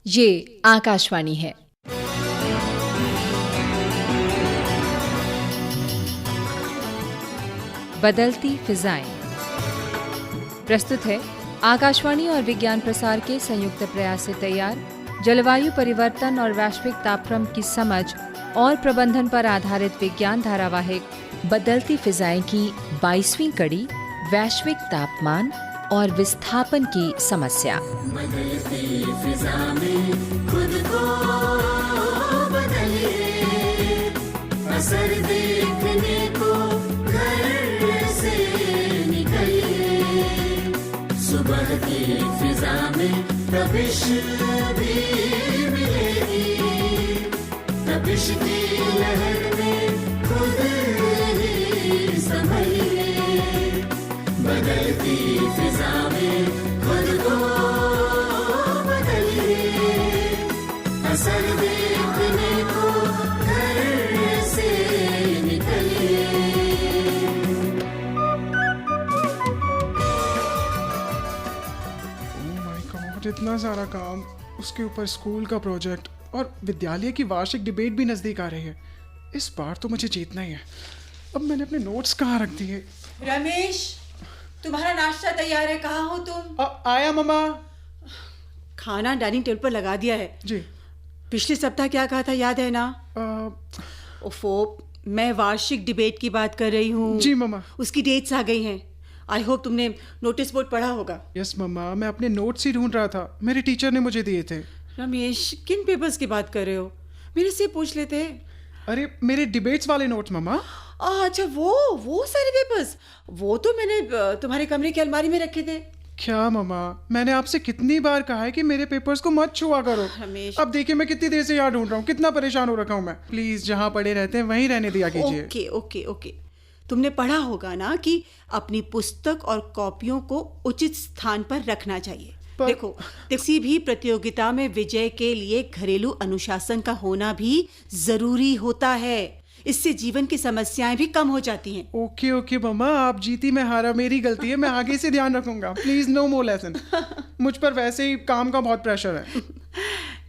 ये आकाशवाणी है। बदलती फिजाएं प्रस्तुत है आकाशवाणी और विज्ञान प्रसार के संयुक्त प्रयास से तैयार जलवायु परिवर्तन और वैश्विक तापक्रम की समझ और प्रबंधन पर आधारित विज्ञान धारावाहिक बदलती फिजाएं की 22वीं कड़ी, वैश्विक तापमान और विस्थापन की समस्या। बदलती फिजा में खुद को बदलिए, असर देखने को घर से निकलिए, सुबह की फिजा में तपिश भी मिलेगी, तपिश की लहर में खुद ही संभलिए, बदलती फिजा में खुद को बदलिए, असर देखने को घर से निकलिए। ओह माय गॉड, इतना सारा काम, उसके ऊपर स्कूल का प्रोजेक्ट और विद्यालय की वार्षिक डिबेट भी नजदीक आ रही है। इस बार तो मुझे जीतना ही है। अब मैंने अपने नोट्स कहाँ रख दिए? रमेश, तुम्हारा नाश्ता तैयार है, कहाँ हो तुम? आया मम्मा। खाना डाइनिंग टेबल पर लगा दिया है। जी। पिछले सप्ताह क्या कहा था, याद है ना? ओफो, मैं वार्षिक डिबेट की बात कर रही हूँ। जी मम्मा। उसकी डेट्स आ गई हैं। आई होप तुमने नोटिस बोर्ड पढ़ा होगा। यस मम्मा, मैं अपने नोट्स ही ढूंढ रहा था, मेरे टीचर ने मुझे दिए थे। रमेश, किन पेपर्स की बात कर रहे हो? मेरे से पूछ लेते। अरे मेरे डिबेट्स वाले नोट्स मम्मा। अच्छा, वो सारे पेपर्स, वो तो मैंने तुम्हारे कमरे की अलमारी में रखे थे। क्या मम्मा, मैंने आपसे कितनी बार कहा है कि मेरे पेपर्स को मत छुआ करो। रमेश, अब देखिए मैं कितनी देर से यहाँ ढूंढ रहा हूँ, कितना परेशान हो रखा हूँ मैं। प्लीज जहाँ पड़े रहते हैं वहीं रहने दिया कीजिए। ओके ओके ओके, तुमने पढ़ा होगा ना कि अपनी पुस्तक और कॉपियों को उचित स्थान पर रखना चाहिए। देखो, किसी भी प्रतियोगिता में विजय के लिए घरेलू अनुशासन का होना भी जरूरी होता है। इससे जीवन की समस्याएं भी कम हो जाती हैं। ओके ओके मम्मा, आप जीती मैं हारा, मेरी गलती है, मैं आगे से ध्यान रखूंगा। Please no more lesson. मुझ पर वैसे ही काम का बहुत प्रेशर है।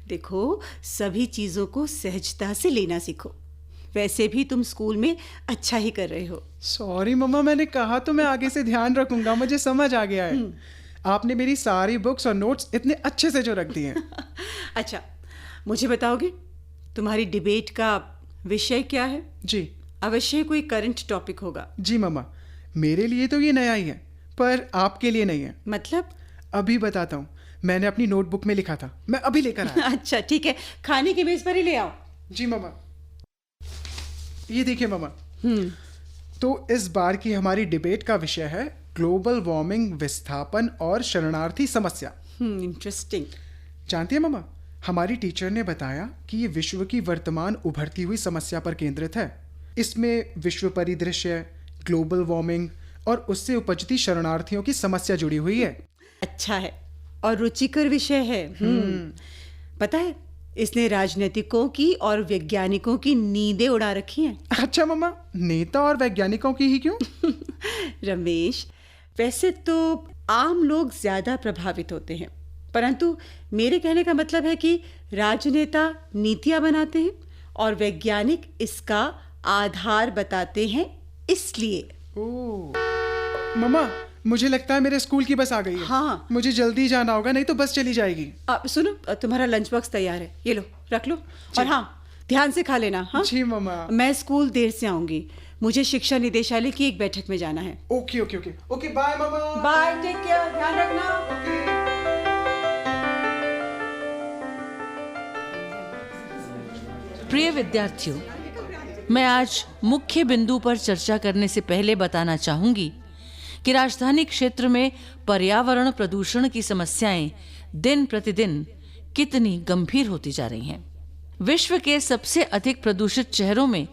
देखो, सभी चीजों को सहजता से लेना सीखो। वैसे भी तुम स्कूल में अच्छा ही कर रहे हो। सॉरी मम्मा, मैंने कहा तो मैं आगे से ध्यान रखूंगा, मुझे समझ आ गया है। आपने मेरी सारी बुक्स और नोट्स इतने अच्छे से जो रख दिए हैं। अच्छा, मुझे बताओगे तुम्हारी डिबेट का विषय क्या है? जी। अवश्य कोई करंट टॉपिक होगा। जी मम्मा, मेरे लिए तो ये नया ही है, पर आपके लिए नहीं है। मतलब? अभी बताता हूँ, मैंने अपनी नोटबुक में लिखा था, मैं अभी लेकर आया। अच्छा ठीक है, खाने की मेज पर ही ले आओ। जी मम्मा। ये देखिए मम्मा, तो इस बार की हमारी डिबेट का विषय है ग्लोबल वार्मिंग, विस्थापन और शरणार्थी समस्या। इंटरेस्टिंग। जानती है मम्मा, हमारी टीचर ने बताया कि ये विश्व की वर्तमान उभरती हुई समस्या पर केंद्रित है। इसमें विश्व परिदृश्य, ग्लोबल वार्मिंग और उससे उपजती शरणार्थियों की समस्या जुड़ी हुई है। अच्छा है और रुचिकर विषय है। पता है, इसने राजनीतिकों की और वैज्ञानिकों की नींदें उड़ा रखी हैं। अच्छा मम्मा, नेता और वैज्ञानिकों की ही क्यों? रमेश, वैसे तो आम लोग ज्यादा प्रभावित होते हैं, परंतु मेरे कहने का मतलब है कि राजनेता नीतियां बनाते हैं और वैज्ञानिक इसका आधार बताते हैं, इसलिए। ओह मम्मा, मुझे लगता है मेरे स्कूल की बस आ गई है। हाँ। मुझे जल्दी जाना होगा, नहीं तो बस चली जाएगी। सुनो, तुम्हारा लंच बॉक्स तैयार है, ये लो, रख लो। और हाँ, ध्यान से खा लेना। हाँ जी मम्मा। मैं स्कूल देर से आऊंगी, मुझे शिक्षा निदेशालय की एक बैठक में जाना है। Okay okay okay okay, bye मम्मा। बाय, टेक केयर, ध्यान रखना। प्रिय विद्यार्थियों, मैं आज मुख्य बिंदु पर चर्चा करने से पहले बताना चाहूंगी कि राजधानी क्षेत्र में पर्यावरण प्रदूषण की समस्याएं दिन प्रतिदिन कितनी गंभीर होती जा रही हैं। विश्व के सबसे अधिक प्रदूषित शहरों में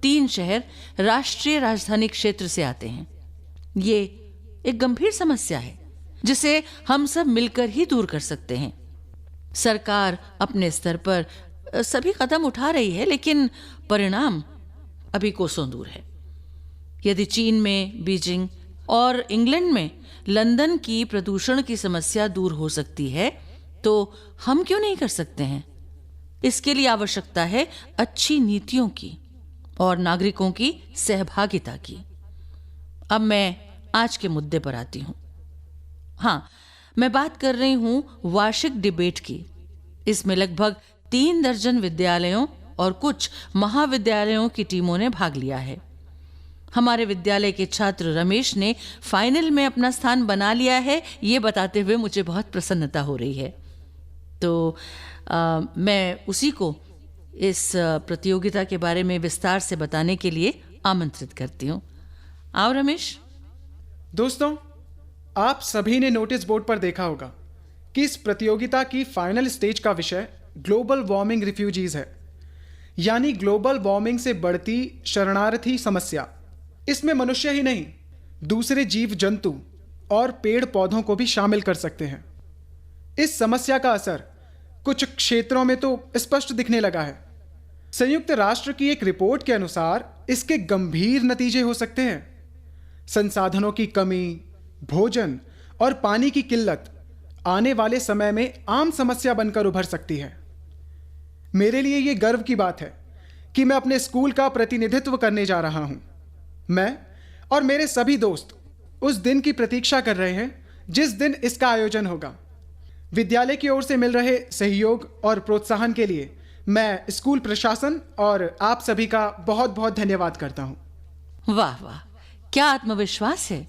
3 शहर राष्ट्रीय राजधानी क्षेत्र से आते हैं। ये एक गंभीर समस्या है जिसे हम सब मिलकर ही दूर कर सकते हैं। सरकार अपने स्तर पर सभी कदम उठा रही है, लेकिन परिणाम अभी कोसों दूर है। यदि चीन में बीजिंग और इंग्लैंड में लंदन की प्रदूषण की समस्या दूर हो सकती है, तो हम क्यों नहीं कर सकते हैं? इसके लिए आवश्यकता है अच्छी नीतियों की और नागरिकों की सहभागिता की। अब मैं आज के मुद्दे पर आती हूं। हाँ, मैं बात कर रही हूं वार्षिक डिबेट की। इसमें लगभग 3 दर्जन विद्यालयों और कुछ महाविद्यालयों की टीमों ने भाग लिया है। हमारे विद्यालय के छात्र रमेश ने फाइनल में अपना स्थान बना लिया है, ये बताते हुए मुझे बहुत प्रसन्नता हो रही है। तो मैं उसी को इस प्रतियोगिता के बारे में विस्तार से बताने के लिए आमंत्रित करती हूँ। आओ रमेश। दोस्तों, आप सभी ने नोटिस बोर्ड पर देखा होगा कि इस प्रतियोगिता की फाइनल स्टेज का विषय ग्लोबल वार्मिंग रिफ्यूजीज है, यानी ग्लोबल वार्मिंग से बढ़ती शरणार्थी समस्या। इसमें मनुष्य ही नहीं, दूसरे जीव जंतु और पेड़ पौधों को भी शामिल कर सकते हैं। इस समस्या का असर कुछ क्षेत्रों में तो स्पष्ट दिखने लगा है। संयुक्त राष्ट्र की एक रिपोर्ट के अनुसार इसके गंभीर नतीजे हो सकते हैं। संसाधनों की कमी, भोजन और पानी की किल्लत आने वाले समय में आम समस्या बनकर उभर सकती है। मेरे लिए यह गर्व की बात है कि मैं अपने स्कूल का प्रतिनिधित्व करने जा रहा हूं। मैं और मेरे सभी दोस्त उस दिन की प्रतीक्षा कर रहे हैं जिस दिन इसका आयोजन होगा। विद्यालय की ओर से मिल रहे सहयोग और प्रोत्साहन के लिए मैं स्कूल प्रशासन और आप सभी का बहुत बहुत धन्यवाद करता हूं। वाह वाह, क्या आत्मविश्वास है।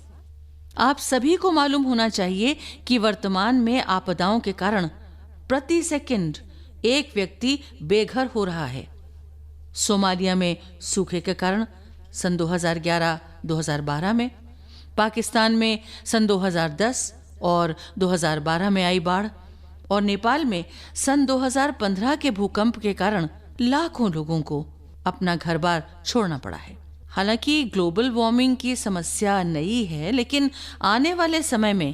आप सभी को मालूम होना चाहिए कि वर्तमान में आपदाओं के कारण प्रति सेकंड एक व्यक्ति बेघर हो रहा है। सोमालिया में सूखे के कारण सन 2011-2012 में, पाकिस्तान में सन 2010 और 2012 में आई बाढ़, और नेपाल में सन 2015 के भूकंप के कारण लाखों लोगों को अपना घर-बार छोड़ना पड़ा है। हालांकि ग्लोबल वार्मिंग की समस्या नई है, लेकिन आने वाले समय में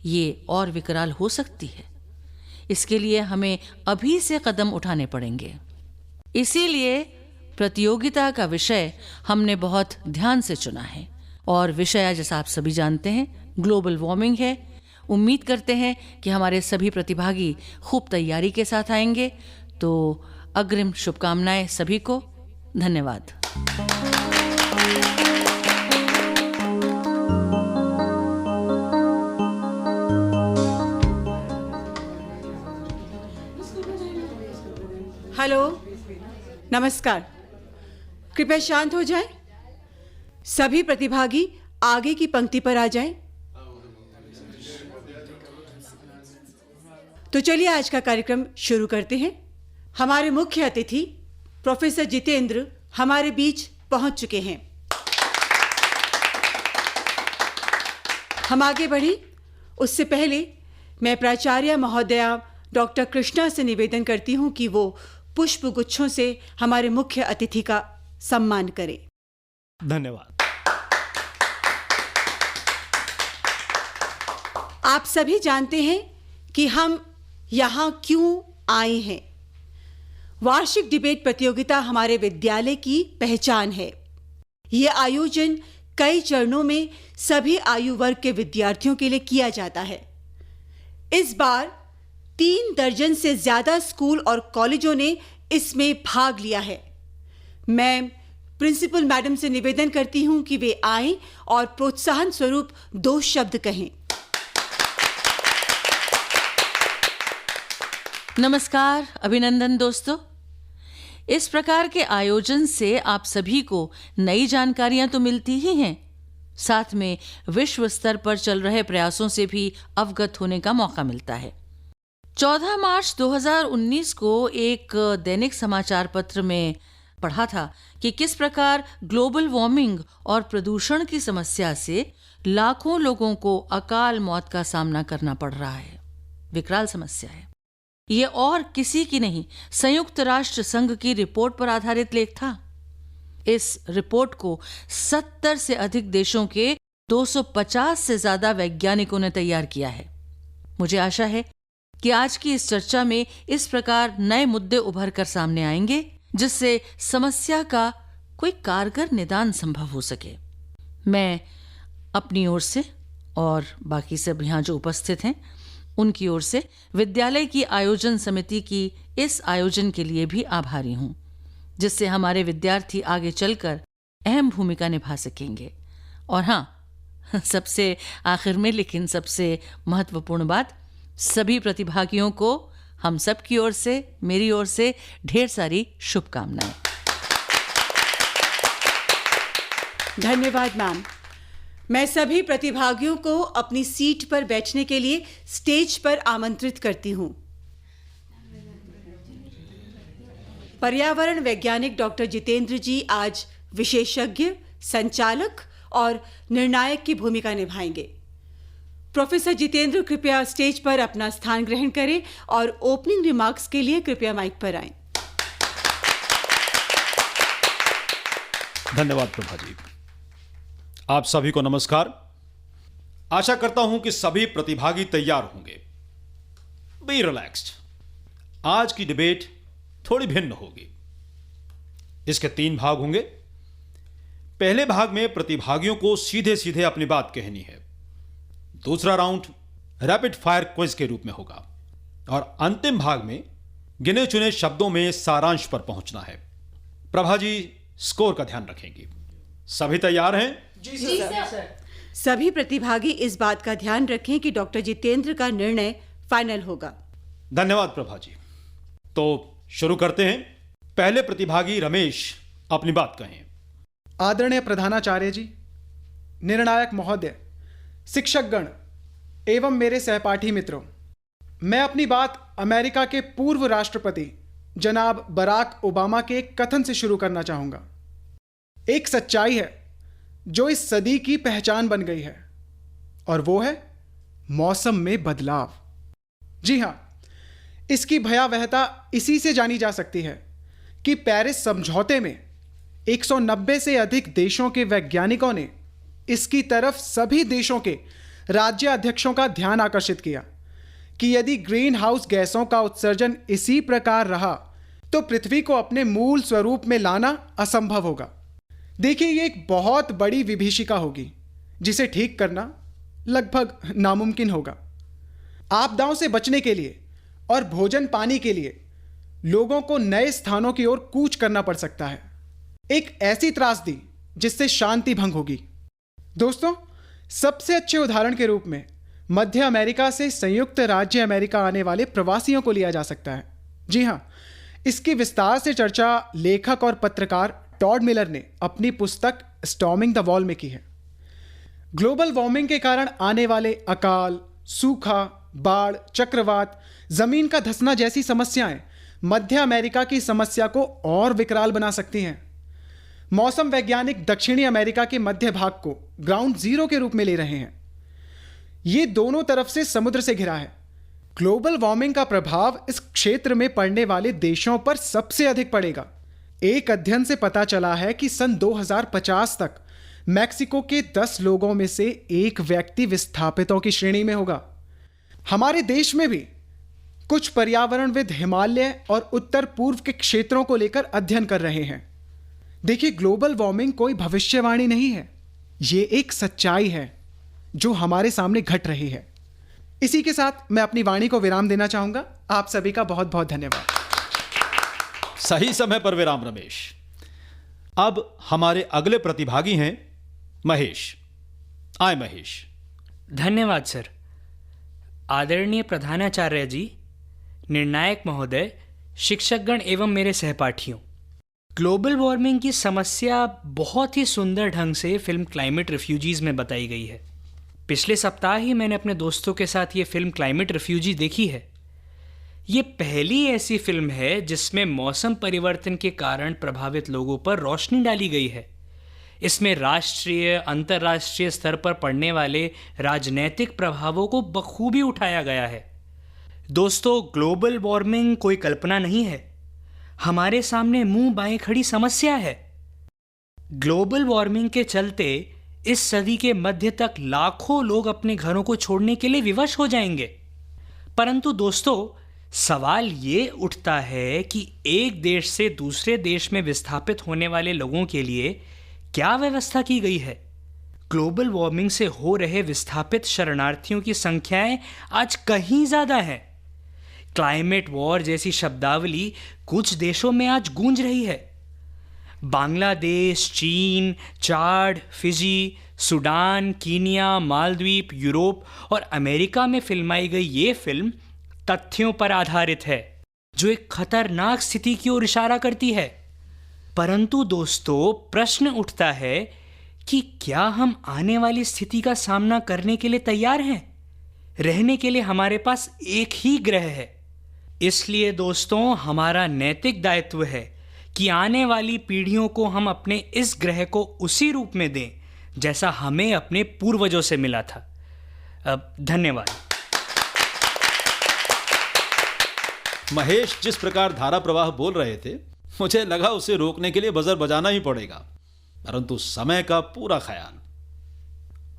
ये और विकराल हो सकती है। इसके लिए हमें अभी से कदम उठाने पड़ेंगे। इसीलिए प्रतियोगिता का विषय हमने बहुत ध्यान से चुना है, और विषय जैसा आप सभी जानते हैं ग्लोबल वार्मिंग है। उम्मीद करते हैं कि हमारे सभी प्रतिभागी खूब तैयारी के साथ आएंगे। तो अग्रिम शुभकामनाएं सभी को। धन्यवाद। हेलो, नमस्कार। कृपया शांत हो जाएं। सभी प्रतिभागी आगे की पंक्ति पर आ जाएं। तो चलिए आज का कार्यक्रम शुरू करते हैं। हमारे मुख्य अतिथि प्रोफेसर जितेंद्र हमारे बीच पहुंच चुके हैं। हम आगे बढ़ी उससे पहले मैं प्राचार्य महोदया डॉक्टर कृष्णा से निवेदन करती हूं कि वो पुष्प गुच्छों से हमारे मुख्य अतिथि का सम्मान करें। धन्यवाद। आप सभी जानते हैं कि हम यहाँ क्यों आए हैं। वार्षिक डिबेट प्रतियोगिता हमारे विद्यालय की पहचान है। यह आयोजन कई चरणों में सभी आयु वर्ग के विद्यार्थियों के लिए किया जाता है। इस बार 3 दर्जन से ज्यादा स्कूल और कॉलेजों ने इसमें भाग लिया है। मैं प्रिंसिपल मैडम से निवेदन करती हूं कि वे आएं और प्रोत्साहन स्वरूप 2 शब्द कहें। नमस्कार, अभिनंदन दोस्तों। इस प्रकार के आयोजन से आप सभी को नई जानकारियां तो मिलती ही हैं, साथ में विश्व स्तर पर चल रहे प्रयासों से भी अवगत होने का मौका मिलता है। 14 मार्च 2019 को एक दैनिक समाचार पत्र में पढ़ा था कि किस प्रकार ग्लोबल वार्मिंग और प्रदूषण की समस्या से लाखों लोगों को अकाल मौत का सामना करना पड़ रहा है। विकराल समस्या है। ये और किसी की नहीं, संयुक्त राष्ट्र संघ की रिपोर्ट पर आधारित लेख था। इस रिपोर्ट को 70 से अधिक देशों के 250 से ज्यादा वैज्ञानिकों ने तैयार किया है। मुझे आशा है कि आज की इस चर्चा में इस प्रकार नए मुद्दे उभर कर सामने आएंगे जिससे समस्या का कोई कारगर निदान संभव हो सके। मैं अपनी ओर से और बाकी सब यहाँ जो उपस्थित हैं उनकी ओर से विद्यालय की आयोजन समिति की इस आयोजन के लिए भी आभारी हूँ, जिससे हमारे विद्यार्थी आगे चलकर अहम भूमिका निभा सकेंगे। और हाँ, सबसे आखिर में लेकिन सबसे महत्वपूर्ण बात, सभी प्रतिभागियों को हम सब की ओर से, मेरी ओर से ढेर सारी शुभकामनाएं। धन्यवाद मैम। मैं सभी प्रतिभागियों को अपनी सीट पर बैठने के लिए स्टेज पर आमंत्रित करती हूँ। पर्यावरण वैज्ञानिक डॉक्टर जितेंद्र जी आज विशेषज्ञ, संचालक और निर्णायक की भूमिका निभाएंगे। प्रोफेसर जितेंद्र कृपया स्टेज पर अपना स्थान ग्रहण करें और ओपनिंग रिमार्क्स के लिए कृपया माइक पर आएं। धन्यवाद प्रभा जी। आप सभी को नमस्कार। आशा करता हूं कि सभी प्रतिभागी तैयार होंगे। B relaxed. आज की डिबेट थोड़ी भिन्न होगी। इसके 3 भाग होंगे। पहले भाग में प्रतिभागियों को सीधे सीधे अपनी बात कहनी है। दूसरा राउंड रैपिड फायर क्विज के रूप में होगा और अंतिम भाग में गिने चुने शब्दों में सारांश पर पहुंचना है। प्रभा जी स्कोर का ध्यान रखेंगी। सभी तैयार हैं? जी सर। सभी प्रतिभागी इस बात का ध्यान रखें कि डॉक्टर जितेंद्र का निर्णय फाइनल होगा। धन्यवाद प्रभा जी। तो शुरू करते हैं। पहले प्रतिभागी रमेश अपनी बात कहें। आदरणीय प्रधानाचार्य जी, निर्णायक महोदय, शिक्षकगण एवं मेरे सहपाठी मित्रों, मैं अपनी बात अमेरिका के पूर्व राष्ट्रपति जनाब बराक ओबामा के एक कथन से शुरू करना चाहूंगा। एक सच्चाई है जो इस सदी की पहचान बन गई है और वो है मौसम में बदलाव। जी हां, इसकी भयावहता इसी से जानी जा सकती है कि पेरिस समझौते में 190 से अधिक देशों के वैज्ञानिकों ने इसकी तरफ सभी देशों के राज्याध्यक्षों का ध्यान आकर्षित किया कि यदि ग्रीन हाउस गैसों का उत्सर्जन इसी प्रकार रहा तो पृथ्वी को अपने मूल स्वरूप में लाना असंभव होगा। देखिए, ये एक बहुत बड़ी विभीषिका होगी जिसे ठीक करना लगभग नामुमकिन होगा। आपदाओं से बचने के लिए और भोजन पानी के लिए लोगों को नए स्थानों की ओर कूच करना पड़ सकता है। एक ऐसी त्रासदी जिससे शांति भंग होगी। दोस्तों, सबसे अच्छे उदाहरण के रूप में मध्य अमेरिका से संयुक्त राज्य अमेरिका आने वाले प्रवासियों को लिया जा सकता है। जी हां, इसकी विस्तार से चर्चा लेखक और पत्रकार टॉड मिलर ने अपनी पुस्तक स्टॉर्मिंग द वॉल में की है। ग्लोबल वार्मिंग के कारण आने वाले अकाल, सूखा, बाढ़, चक्रवात, जमीन का धंसना जैसी समस्याएं मध्य अमेरिका की समस्या को और विकराल बना सकती हैं। मौसम वैज्ञानिक दक्षिणी अमेरिका के मध्य भाग को ग्राउंड जीरो के रूप में ले रहे हैं। ये दोनों तरफ से समुद्र से घिरा है। ग्लोबल वार्मिंग का प्रभाव इस क्षेत्र में पड़ने वाले देशों पर सबसे अधिक पड़ेगा। एक अध्ययन से पता चला है कि सन 2050 तक मैक्सिको के 10 लोगों में से एक व्यक्ति विस्थापितों की श्रेणी में होगा। हमारे देश में भी कुछ पर्यावरणविद हिमालय और उत्तर पूर्व के क्षेत्रों को लेकर अध्ययन कर रहे हैं। देखिए, ग्लोबल वार्मिंग कोई भविष्यवाणी नहीं है, ये एक सच्चाई है जो हमारे सामने घट रही है। इसी के साथ मैं अपनी वाणी को विराम देना चाहूंगा। आप सभी का बहुत बहुत धन्यवाद। सही समय पर विराम रमेश। अब हमारे अगले प्रतिभागी हैं महेश। आए महेश। धन्यवाद सर। आदरणीय प्रधानाचार्य जी, निर्णायक महोदय, शिक्षकगण एवं मेरे सहपाठियों, ग्लोबल वार्मिंग की समस्या बहुत ही सुंदर ढंग से फिल्म क्लाइमेट रिफ्यूजीज में बताई गई है। पिछले सप्ताह ही मैंने अपने दोस्तों के साथ ये फिल्म क्लाइमेट रिफ्यूजी देखी है। ये पहली ऐसी फिल्म है जिसमें मौसम परिवर्तन के कारण प्रभावित लोगों पर रोशनी डाली गई है। इसमें राष्ट्रीय, अंतर्राष्ट्रीय स्तर पर पड़ने वाले राजनैतिक प्रभावों को बखूबी उठाया गया है। दोस्तों, ग्लोबल वार्मिंग कोई कल्पना नहीं है, हमारे सामने मुंह बाएं खड़ी समस्या है। ग्लोबल वार्मिंग के चलते इस सदी के मध्य तक लाखों लोग अपने घरों को छोड़ने के लिए विवश हो जाएंगे। परंतु दोस्तों, सवाल ये उठता है कि एक देश से दूसरे देश में विस्थापित होने वाले लोगों के लिए क्या व्यवस्था की गई है? ग्लोबल वार्मिंग से हो रहे विस्थापित शरणार्थियों की संख्याएं आज कहीं ज़्यादा है। क्लाइमेट वॉर जैसी शब्दावली कुछ देशों में आज गूंज रही है। बांग्लादेश, चीन, Chad, Fiji, Sudan, Kenya, Maldives, Europe और अमेरिका में फिल्माई गई ये फिल्म तथ्यों पर आधारित है जो एक खतरनाक स्थिति की ओर इशारा करती है। परंतु दोस्तों, प्रश्न उठता है कि क्या हम आने वाली स्थिति का सामना करने के लिए तैयार हैं? रहने के लिए हमारे पास एक ही ग्रह है। इसलिए दोस्तों, हमारा नैतिक दायित्व है कि आने वाली पीढ़ियों को हम अपने इस ग्रह को उसी रूप में दें जैसा हमें अपने पूर्वजों से मिला था। धन्यवाद। महेश जिस प्रकार धारा प्रवाह बोल रहे थे, मुझे लगा उसे रोकने के लिए बजर बजाना ही पड़ेगा, परंतु समय का पूरा ख्याल।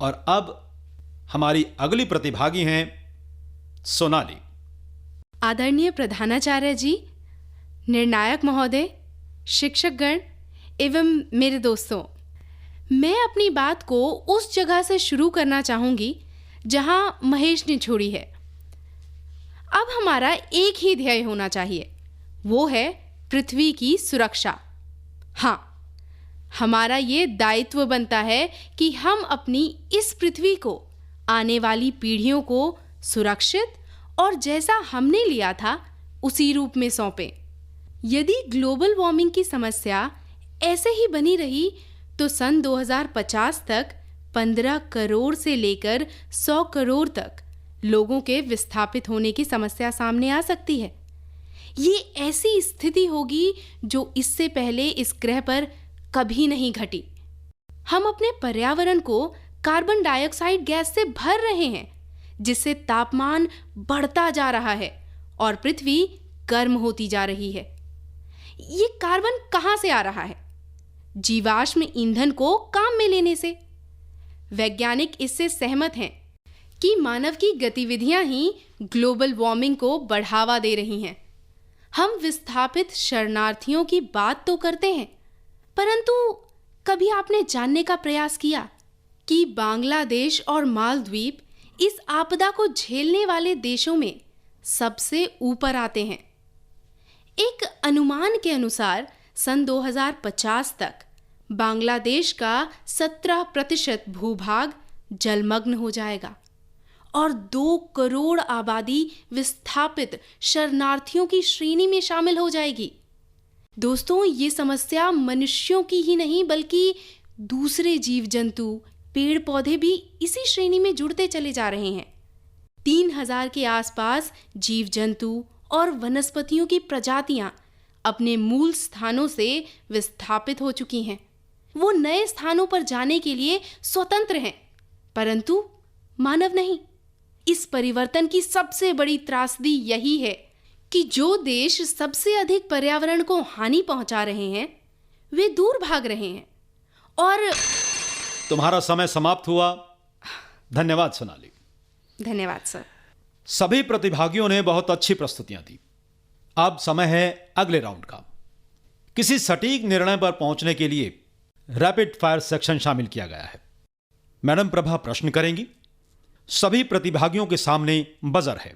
और अब हमारी अगली प्रतिभागी हैं सोनाली। आदरणीय प्रधानाचार्य जी, निर्णायक महोदय, शिक्षकगण एवं मेरे दोस्तों, मैं अपनी बात को उस जगह से शुरू करना चाहूँगी जहाँ महेश ने छोड़ी है। अब हमारा एक ही ध्येय होना चाहिए, वो है पृथ्वी की सुरक्षा। हाँ, हमारा ये दायित्व बनता है कि हम अपनी इस पृथ्वी को आने वाली पीढ़ियों को सुरक्षित और जैसा हमने लिया था उसी रूप में सौंपें। यदि ग्लोबल वार्मिंग की समस्या ऐसे ही बनी रही तो सन 2050 तक 15 करोड़ से लेकर 100 करोड़ तक लोगों के विस्थापित होने की समस्या सामने आ सकती है। ये ऐसी स्थिति होगी जो इससे पहले इस ग्रह पर कभी नहीं घटी। हम अपने पर्यावरण को कार्बन डाइऑक्साइड गैस से भर रहे हैं, जिससे तापमान बढ़ता जा रहा है और पृथ्वी गर्म होती जा रही है। ये कार्बन कहाँ से आ रहा है? जीवाश्म ईंधन को काम में लेने से। वैज्ञानिक इससे सहमत हैं कि मानव की गतिविधियां ही ग्लोबल वार्मिंग को बढ़ावा दे रही हैं। हम विस्थापित शरणार्थियों की बात तो करते हैं, परंतु कभी आपने जानने का प्रयास किया कि बांग्लादेश और मालदीव इस आपदा को झेलने वाले देशों में सबसे ऊपर आते हैं। एक अनुमान के अनुसार सन 2050 तक बांग्लादेश का 17% भूभाग जलमग्न हो जाएगा और 2 करोड़ आबादी विस्थापित शरणार्थियों की श्रेणी में शामिल हो जाएगी। दोस्तों, ये समस्या मनुष्यों की ही नहीं बल्कि दूसरे जीव जंतु, पेड़ पौधे भी इसी श्रेणी में जुड़ते चले जा रहे हैं। 3000 के आसपास जीव जंतु और वनस्पतियों की प्रजातियां अपने मूल स्थानों से विस्थापित हो चुकी हैं। वो नए स्थानों पर जाने के लिए स्वतंत्र हैं, परंतु मानव नहीं। इस परिवर्तन की सबसे बड़ी त्रासदी यही है कि जो देश सबसे अधिक पर्यावरण को हानि पहुंचा रहे हैं, वे दूर भाग रहे हैं। और तुम्हारा समय समाप्त हुआ। धन्यवाद सोनाली। धन्यवाद सर। सभी प्रतिभागियों ने बहुत अच्छी प्रस्तुतियां दी। अब समय है अगले राउंड का। किसी सटीक निर्णय पर पहुंचने के लिए रैपिड फायर सेक्शन शामिल किया गया है। मैडम प्रभा प्रश्न करेंगी। सभी प्रतिभागियों के सामने बजर है।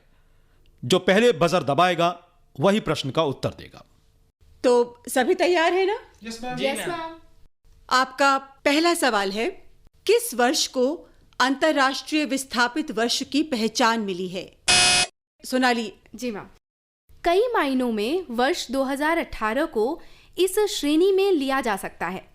जो पहले बजर दबाएगा वही प्रश्न का उत्तर देगा। तो सभी तैयार है ना? Yes ma'am. Yes ma'am. आपका पहला सवाल है, किस वर्ष को अंतर्राष्ट्रीय विस्थापित वर्ष की पहचान मिली है? सोनाली। जी मैम। कई मायनों में वर्ष 2018 को इस श्रेणी में लिया जा सकता है।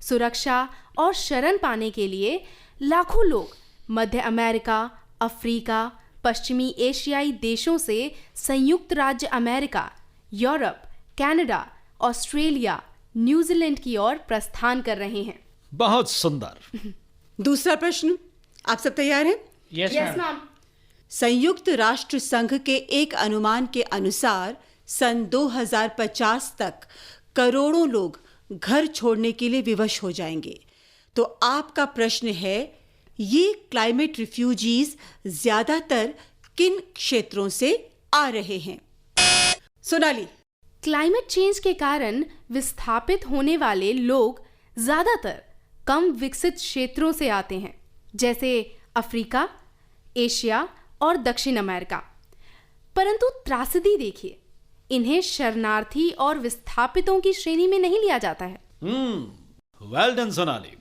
सुरक्षा और शरण पाने के लिए लाखों लोग मध्य अमेरिका, अफ्रीका, पश्चिमी एशियाई देशों से संयुक्त राज्य America, Europe, Canada, Australia, New Zealand की ओर प्रस्थान कर रहे हैं। बहुत सुंदर। दूसरा प्रश्न, आप सब तैयार हैं? Yes ma'am. संयुक्त राष्ट्र संघ के एक अनुमान के अनुसार सन 2050 तक करोड़ों लोग घर छोड़ने के लिए विवश हो जाएंगे। तो आपका प्रश्न है, ये क्लाइमेट रिफ्यूजीज ज्यादातर किन क्षेत्रों से आ रहे हैं? सोनाली। क्लाइमेट चेंज के कारण विस्थापित होने वाले लोग ज्यादातर कम विकसित क्षेत्रों से आते हैं, जैसे अफ्रीका, एशिया और दक्षिण अमेरिका। परंतु त्रासदी देखिए, इन्हें शरणार्थी और विस्थापितों की श्रेणी में नहीं लिया जाता है। Well done Sonali.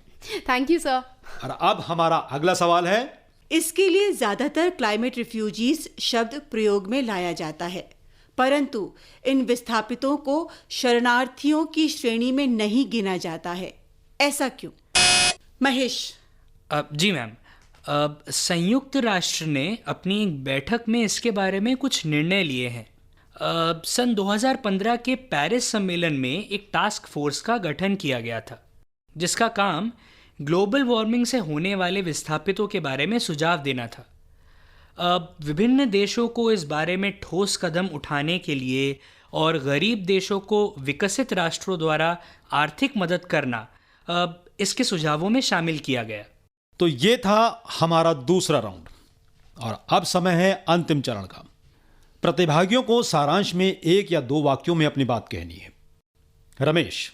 Thank you sir. और अब हमारा अगला सवाल है। इसके लिए ज्यादातर क्लाइमेट रिफ्यूजीज शब्द प्रयोग में लाया जाता है, परंतु इन विस्थापितों को शरणार्थियों की श्रेणी में नहीं गिना जाता है। ऐसा क्यों? महेश। जी मैम, संयुक्त राष्ट्र ने अपनी एक बैठक में इसके बारे में कुछ निर्णय लिए हैं। सन 2015 के पेरिस सम्मेलन में एक टास्क फोर्स का गठन किया गया था, जिसका काम ग्लोबल वार्मिंग से होने वाले विस्थापितों के बारे में सुझाव देना था। विभिन्न देशों को इस बारे में ठोस कदम उठाने के लिए और गरीब देशों को विकसित राष्ट्रों द्वारा आर्थिक मदद करना इसके सुझावों में शामिल किया गया। तो ये था हमारा दूसरा राउंड, और अब समय है अंतिम चरण का। प्रतिभागियों को सारांश में 1 या 2 वाक्यों में अपनी बात कहनी है। रमेश,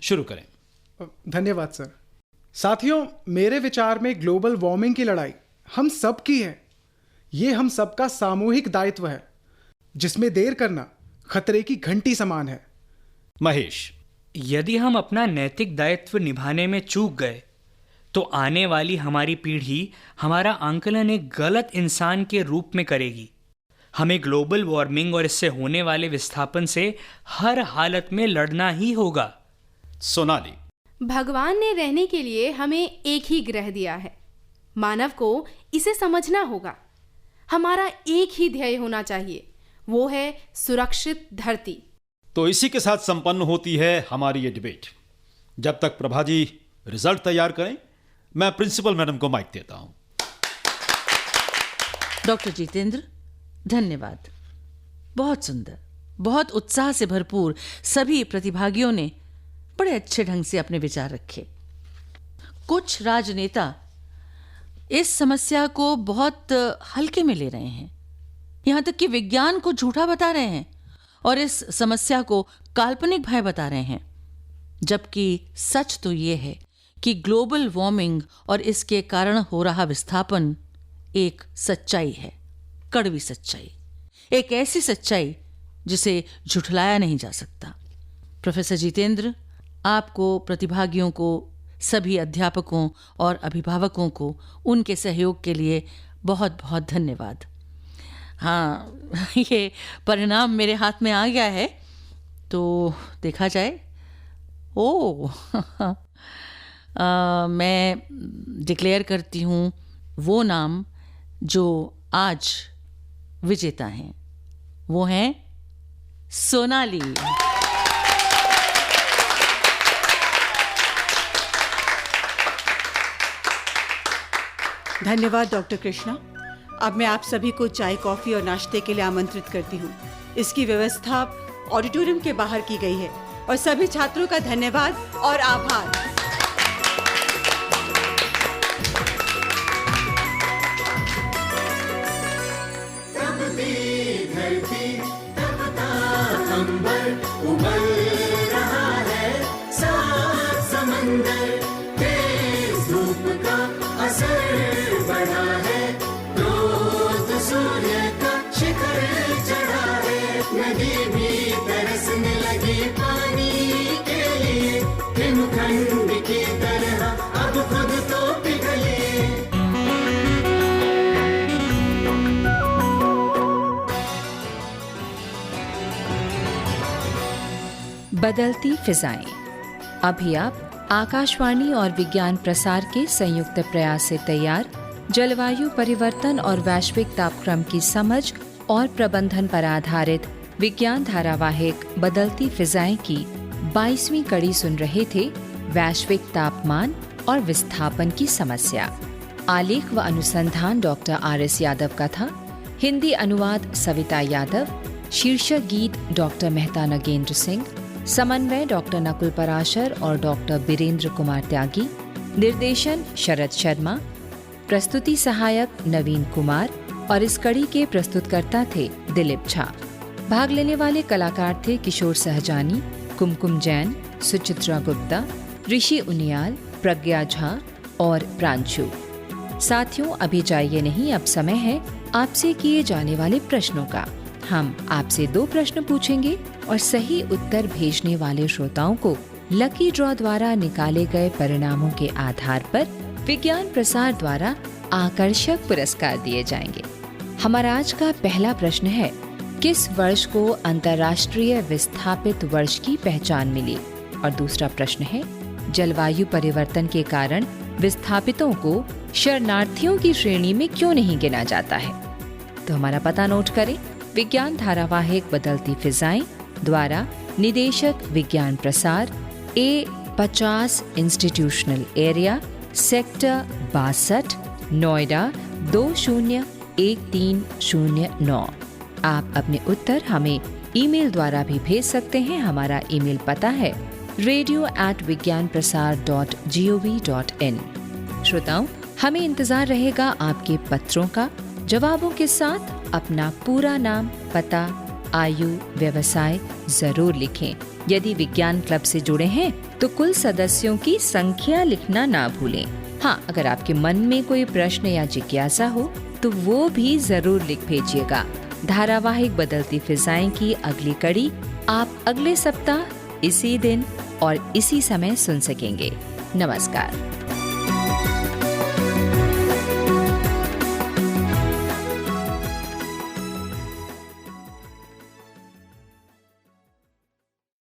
शुरू करें। धन्यवाद सर। साथियों, मेरे विचार में ग्लोबल वार्मिंग की लड़ाई हम सब की है। ये हम सबका सामूहिक दायित्व है, जिसमें देर करना खतरे की घंटी समान है। महेश, यदि हम अपना नैतिक दायित्व निभाने में चूक गए तो आने वाली हमारी पीढ़ी हमारा आंकलन एक गलत इंसान के रूप में करेगी। हमें ग्लोबल वार्मिंग और इससे होने वाले विस्थापन से हर हालत में लड़ना ही होगा। सोनाली। भगवान ने रहने के लिए हमें एक ही ग्रह दिया है। मानव को इसे समझना होगा। हमारा एक ही ध्येय होना चाहिए, वो है सुरक्षित धरती। तो इसी के साथ संपन्न होती है हमारी ये डिबेट। जब तक प्रभा जी रिजल्ट तैयार करें, मैं प्रिंसिपल मैडम को माइक देता हूं। डॉक्टर जितेंद्र, धन्यवाद। बहुत सुंदर, बहुत उत्साह से भरपूर सभी प्रतिभागियों ने बड़े अच्छे ढंग से अपने विचार रखे। कुछ राजनेता इस समस्या को बहुत हल्के में ले रहे हैं, यहां तक कि विज्ञान को झूठा बता रहे हैं और इस समस्या को काल्पनिक भय बता रहे हैं। जबकि सच तो ये है कि ग्लोबल वार्मिंग और इसके कारण हो रहा विस्थापन एक सच्चाई है, कड़वी सच्चाई, एक ऐसी सच्चाई जिसे झुठलाया नहीं जा सकता। प्रोफेसर जितेंद्र, आपको, प्रतिभागियों को, सभी अध्यापकों और अभिभावकों को उनके सहयोग के लिए बहुत बहुत धन्यवाद। हाँ, ये परिणाम मेरे हाथ में आ गया है, तो देखा जाए। मैं डिक्लेयर करती हूँ वो नाम जो आज विजेता हैं। वो हैं सोनाली। धन्यवाद डॉक्टर कृष्णा। अब मैं आप सभी को चाय, कॉफी और नाश्ते के लिए आमंत्रित करती हूँ। इसकी व्यवस्था ऑडिटोरियम के बाहर की गई है और सभी छात्रों का धन्यवाद और आभार। तपती धरती, तपता अंबर, उबल रहा है सात समंदर। तेज धूप का असर बढ़ा है, क्रोध सूर्य का शिखर चढ़ा है। नदी भी तरसने लगी पानी के लिए, हिमखंड की तरह अब खुद तो पिघले। बदलती फिजाएं। अभी आप आकाशवाणी और विज्ञान प्रसार के संयुक्त प्रयास से तैयार जलवायु परिवर्तन और वैश्विक तापक्रम की समझ और प्रबंधन पर आधारित विज्ञान धारावाहिक बदलती फिजाएं की 22वीं कड़ी सुन रहे थे। वैश्विक तापमान और विस्थापन की समस्या। आलेख व अनुसंधान डॉक्टर RS यादव का था। हिंदी अनुवाद सविता यादव। शीर्षक गीत डॉक्टर मेहता नगेंद्र सिंह। समन्वय डॉक्टर नकुल पराशर और डॉक्टर बीरेंद्र कुमार त्यागी। निर्देशन शरद शर्मा। प्रस्तुति सहायक नवीन कुमार और इस कड़ी के प्रस्तुतकर्ता थे दिलीप झा। भाग लेने वाले कलाकार थे किशोर सहजानी, कुमकुम जैन, सुचित्रा गुप्ता, ऋषि उनियाल, प्रज्ञा झा और प्रांशु। साथियों, अभी जाइए नहीं, अब समय है आपसे किए जाने वाले प्रश्नों का। हम आपसे 2 प्रश्न पूछेंगे और सही उत्तर भेजने वाले श्रोताओं को लकी ड्रॉ द्वारा निकाले गए परिणामों के आधार पर विज्ञान प्रसार द्वारा आकर्षक पुरस्कार दिए जाएंगे। हमारा आज का पहला प्रश्न है, किस वर्ष को अंतर्राष्ट्रीय विस्थापित वर्ष की पहचान मिली? और दूसरा प्रश्न है, जलवायु परिवर्तन के कारण विस्थापितों को शरणार्थियों की श्रेणी में क्यों नहीं गिना जाता है? तो हमारा पता नोट करें। विज्ञान धारावाहिक बदलती फिजाएं द्वारा निदेशक विज्ञान प्रसार, A50 institutional area, sector 62, Noida 201309। आप अपने उत्तर हमें ईमेल द्वारा भी भेज सकते हैं। हमारा ईमेल पता है radio@vigyanprasar.gov.in। श्रोताओं, हमें इंतजार रहेगा आपके पत्रों का। जवाबों के साथ अपना पूरा नाम, पता, आयु, व्यवसाय जरूर लिखें। यदि विज्ञान क्लब से जुड़े हैं तो कुल सदस्यों की संख्या लिखना ना भूलें। हाँ, अगर आपके मन में कोई प्रश्न या जिज्ञासा हो तो वो भी जरूर लिख भेजिएगा। धारावाहिक बदलती फिजाएं की अगली कड़ी आप अगले सप्ताह इसी दिन और इसी समय सुन सकेंगे। नमस्कार।